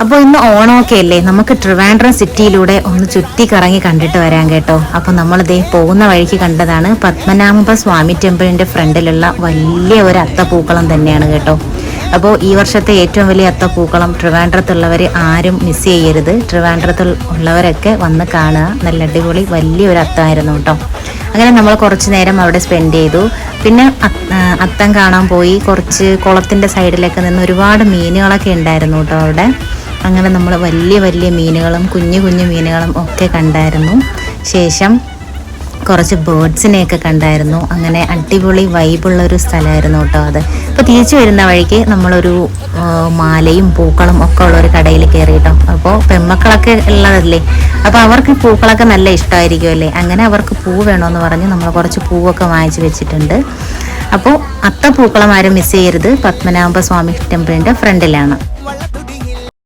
അപ്പോൾ ഇന്ന് ഓണമൊക്കെ അല്ലേ, നമുക്ക് ട്രിവാൻഡ്രം സിറ്റിയിലൂടെ ഒന്ന് ചുറ്റി കറങ്ങി കണ്ടിട്ട് വരാം കേട്ടോ. അപ്പോൾ നമ്മളിതേ പോകുന്ന വഴിക്ക് കണ്ടതാണ് പത്മനാഭ സ്വാമി ടെമ്പിളിൻ്റെ ഫ്രണ്ടിലുള്ള വലിയ ഒരു അത്തപ്പൂക്കളം തന്നെയാണ് കേട്ടോ. അപ്പോൾ ഈ വർഷത്തെ ഏറ്റവും വലിയ അത്തപ്പൂക്കളം ട്രിവാൻഡ്രത്തുള്ളവർ ആരും മിസ് ചെയ്യരുത്. ട്രിവാൻഡ്രത്തിൽ ഉള്ളവരൊക്കെ വന്ന് കാണുക. നല്ല അടിപൊളി വലിയൊരു അത്തമായിരുന്നു കേട്ടോ. അങ്ങനെ നമ്മൾ കുറച്ച് നേരം അവിടെ സ്പെൻഡ് ചെയ്തു. പിന്നെ അത്തം കാണാൻ പോയി. കുറച്ച് കുളത്തിൻ്റെ സൈഡിലൊക്കെ നിന്ന് ഒരുപാട് മീനുകളൊക്കെ ഉണ്ടായിരുന്നു കേട്ടോ അവിടെ. അങ്ങനെ നമ്മൾ വലിയ വലിയ മീനുകളും കുഞ്ഞു കുഞ്ഞു മീനുകളും ഒക്കെ കണ്ടായിരുന്നു. ശേഷം കുറച്ച് ബേർഡ്സിനെയൊക്കെ കണ്ടായിരുന്നു. അങ്ങനെ അടിപൊളി വൈബുള്ളൊരു സ്ഥലമായിരുന്നു കേട്ടോ അത്. അപ്പോൾ തിരിച്ചു വരുന്ന വഴിക്ക് നമ്മളൊരു മാലയും പൂക്കളും ഒക്കെ ഉള്ളൊരു കടയിൽ കയറി കേട്ടോ. അപ്പോൾ പെൺമക്കളൊക്കെ ഉള്ളതല്ലേ, അപ്പോൾ അവർക്ക് പൂക്കളൊക്കെ നല്ല ഇഷ്ടമായിരിക്കും അല്ലേ. അങ്ങനെ അവർക്ക് പൂ വേണമെന്ന് പറഞ്ഞ് നമ്മൾ കുറച്ച് പൂവൊക്കെ വാങ്ങിച്ച് വെച്ചിട്ടുണ്ട്. അപ്പോൾ അത്തപ്പൂക്കളം ആരും മിസ് ചെയ്യരുത്. പത്മനാഭ സ്വാമി ടെമ്പിളിൻ്റെ ഫ്രണ്ടിലാണ്.